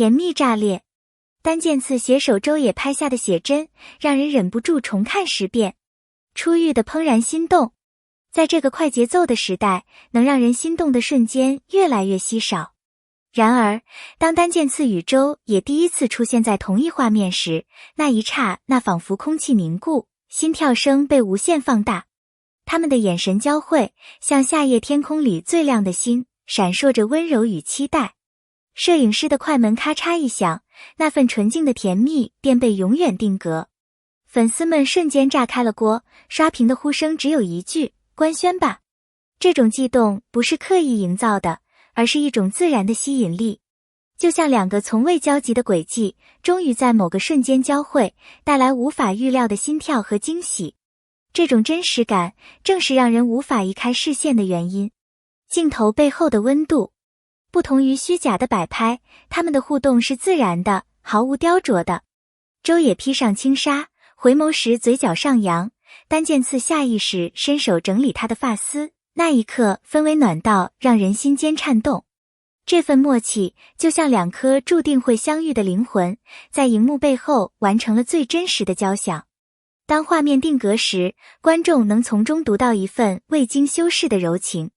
甜蜜炸裂。丹健次携手周也拍下的写真，让人忍不住重看10遍。初遇的怦然心动，在这个快节奏的时代，能让人心动的瞬间越来越稀少。然而，当丹健次与周也第一次出现在同一画面时，那一刹那仿佛空气凝固，心跳声被无限放大。他们的眼神交汇，像夏夜天空里最亮的星，闪烁着温柔与期待。摄影师的快门咔嚓一响，那份纯净的甜蜜便被永远定格。粉丝们瞬间炸开了锅，刷屏的呼声只有一句：官宣吧。这种悸动不是刻意营造的，而是一种自然的吸引力。就像两个从未交集的轨迹，终于在某个瞬间交汇，带来无法预料的心跳和惊喜。这种真实感，正是让人无法移开视线的原因。镜头背后的温度，不同于虚假的摆拍，他们的互动是自然的，毫无雕琢的。周也披上轻纱，回眸时嘴角上扬，丹健次下意识伸手整理他的发丝，那一刻氛围暖到让人心间颤动。这份默契就像两颗注定会相遇的灵魂，在荧幕背后完成了最真实的交响。当画面定格时，观众能从中读到一份未经修饰的柔情。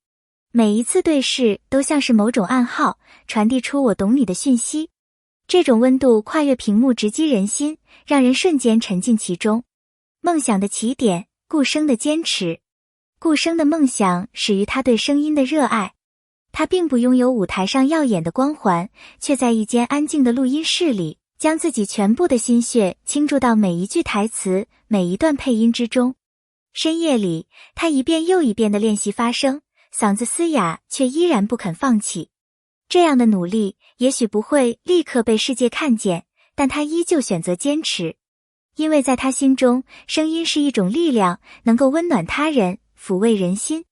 每一次对视都像是某种暗号，传递出我懂你的讯息。这种温度跨越屏幕直击人心，让人瞬间沉浸其中。梦想的起点，顾生的坚持。顾生的梦想始于他对声音的热爱。他并不拥有舞台上耀眼的光环，却在一间安静的录音室里，将自己全部的心血倾注到每一句台词、每一段配音之中。深夜里，他一遍又一遍地练习发声，嗓子嘶哑，却依然不肯放弃。这样的努力也许不会立刻被世界看见，但他依旧选择坚持。因为在他心中，声音是一种力量，能够温暖他人，抚慰人心。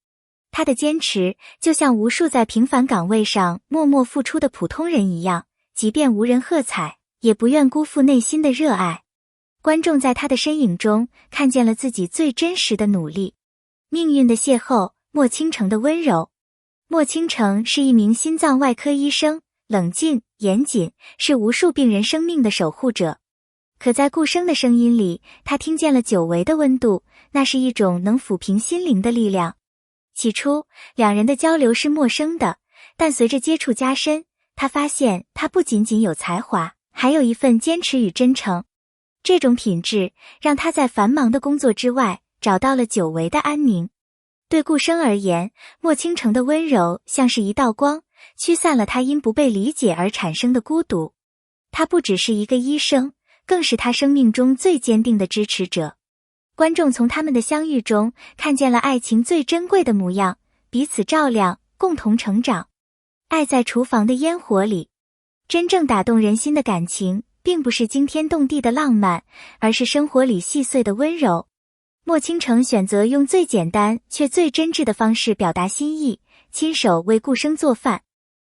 他的坚持就像无数在平凡岗位上默默付出的普通人一样，即便无人喝彩，也不愿辜负内心的热爱。观众在他的身影中看见了自己最真实的努力。命运的邂逅，莫倾城的温柔。莫倾城是一名心脏外科医生，冷静、严谨，是无数病人生命的守护者。可在顾生的声音里，他听见了久违的温度，那是一种能抚平心灵的力量。起初，两人的交流是陌生的，但随着接触加深，他发现他不仅仅有才华，还有一份坚持与真诚。这种品质让他在繁忙的工作之外找到了久违的安宁。对顾生而言，莫倾城的温柔像是一道光，驱散了他因不被理解而产生的孤独。他不只是一个医生，更是他生命中最坚定的支持者。观众从他们的相遇中看见了爱情最珍贵的模样，彼此照亮，共同成长。爱在厨房的烟火里。真正打动人心的感情，并不是惊天动地的浪漫，而是生活里细碎的温柔。莫倾城选择用最简单却最真挚的方式表达心意，亲手为顾生做饭、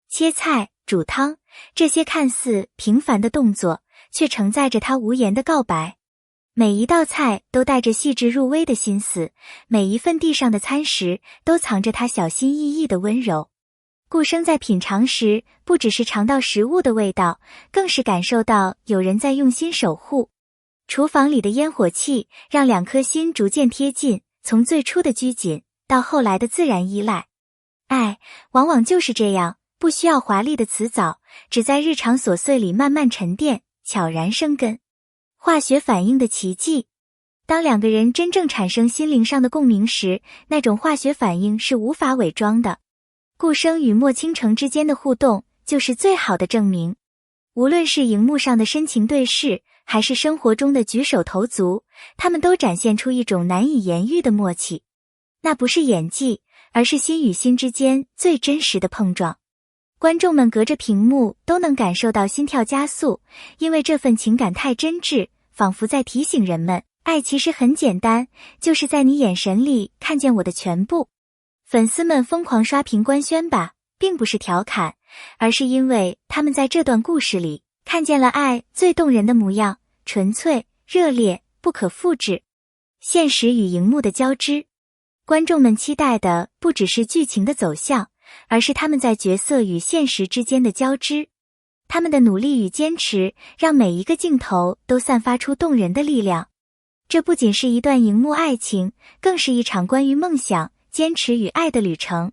切菜、煮汤，这些看似平凡的动作，却承载着他无言的告白。每一道菜都带着细致入微的心思，每一份地上的餐食都藏着他小心翼翼的温柔。顾生在品尝时，不只是尝到食物的味道，更是感受到有人在用心守护。厨房里的烟火气让两颗心逐渐贴近，从最初的拘谨到后来的自然依赖。爱往往就是这样，不需要华丽的辞藻，只在日常琐碎里慢慢沉淀，悄然生根。化学反应的奇迹。当两个人真正产生心灵上的共鸣时，那种化学反应是无法伪装的。顾生与莫倾城之间的互动就是最好的证明。无论是荧幕上的深情对视，还是生活中的举手投足，他们都展现出一种难以言喻的默契。那不是演技，而是心与心之间最真实的碰撞。观众们隔着屏幕都能感受到心跳加速，因为这份情感太真挚，仿佛在提醒人们，爱其实很简单，就是在你眼神里看见我的全部。粉丝们疯狂刷屏官宣吧，并不是调侃，而是因为他们在这段故事里看见了爱最动人的模样，纯粹、热烈、不可复制。现实与荧幕的交织，观众们期待的不只是剧情的走向，而是他们在角色与现实之间的交织。他们的努力与坚持，让每一个镜头都散发出动人的力量。这不仅是一段荧幕爱情，更是一场关于梦想、坚持与爱的旅程。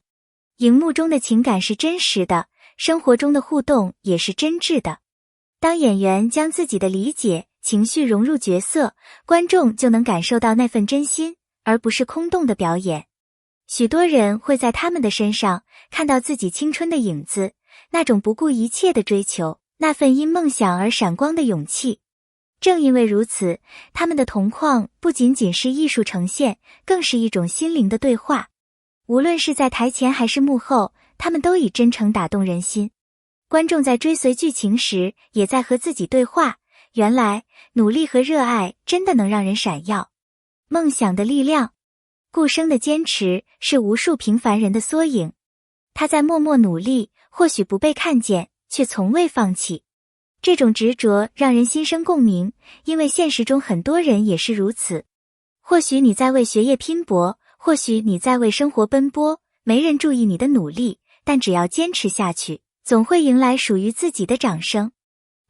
荧幕中的情感是真实的，生活中的互动也是真挚的。当演员将自己的理解、情绪融入角色，观众就能感受到那份真心，而不是空洞的表演。许多人会在他们的身上看到自己青春的影子，那种不顾一切的追求，那份因梦想而闪光的勇气。正因为如此，他们的同框不仅仅是艺术呈现，更是一种心灵的对话。无论是在台前还是幕后，他们都以真诚打动人心。观众在追随剧情时，也在和自己对话。原来，努力和热爱真的能让人闪耀。梦想的力量。顾生的坚持是无数平凡人的缩影。他在默默努力，或许不被看见，却从未放弃。这种执着让人心生共鸣，因为现实中很多人也是如此。或许你在为学业拼搏，或许你在为生活奔波，没人注意你的努力，但只要坚持下去，总会迎来属于自己的掌声。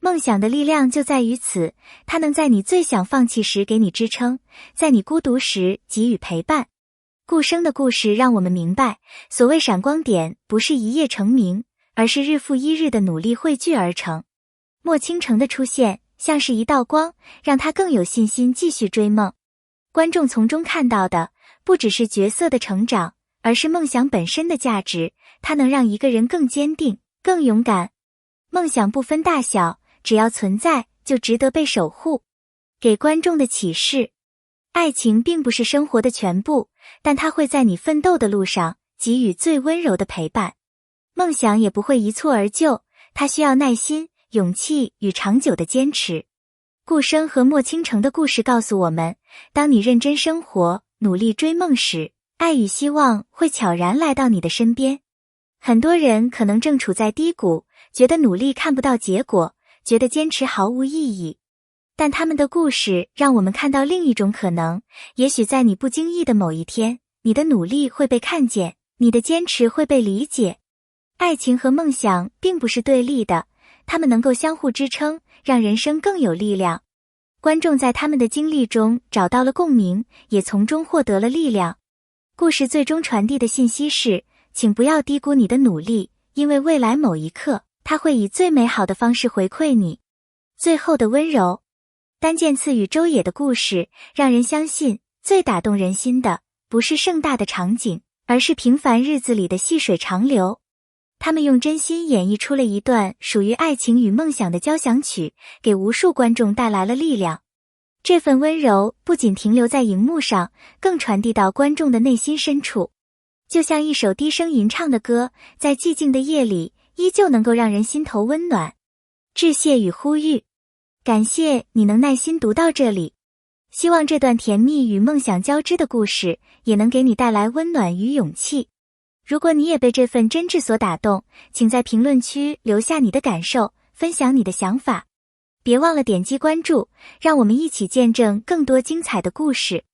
梦想的力量就在于此，它能在你最想放弃时给你支撑，在你孤独时给予陪伴。顾生的故事让我们明白，所谓闪光点不是一夜成名，而是日复一日的努力汇聚而成。莫倾城的出现像是一道光，让他更有信心继续追梦。观众从中看到的不只是角色的成长，而是梦想本身的价值，它能让一个人更坚定、更勇敢。梦想不分大小，只要存在，就值得被守护。给观众的启示：爱情并不是生活的全部，但它会在你奋斗的路上给予最温柔的陪伴。梦想也不会一蹴而就，它需要耐心、勇气与长久的坚持。顾生和莫倾城的故事告诉我们，当你认真生活，努力追梦时，爱与希望会悄然来到你的身边。很多人可能正处在低谷，觉得努力看不到结果，觉得坚持毫无意义。但他们的故事让我们看到另一种可能，也许在你不经意的某一天，你的努力会被看见，你的坚持会被理解。爱情和梦想并不是对立的，他们能够相互支撑，让人生更有力量。观众在他们的经历中找到了共鸣，也从中获得了力量。故事最终传递的信息是，请不要低估你的努力，因为未来某一刻，它会以最美好的方式回馈你。最后的温柔。丹健次与周也的故事让人相信，最打动人心的不是盛大的场景，而是平凡日子里的细水长流。他们用真心演绎出了一段属于爱情与梦想的交响曲，给无数观众带来了力量。这份温柔不仅停留在荧幕上，更传递到观众的内心深处。就像一首低声吟唱的歌，在寂静的夜里，依旧能够让人心头温暖。致谢与呼吁。感谢你能耐心读到这里，希望这段甜蜜与梦想交织的故事也能给你带来温暖与勇气。如果你也被这份真挚所打动，请在评论区留下你的感受，分享你的想法。别忘了点击关注，让我们一起见证更多精彩的故事。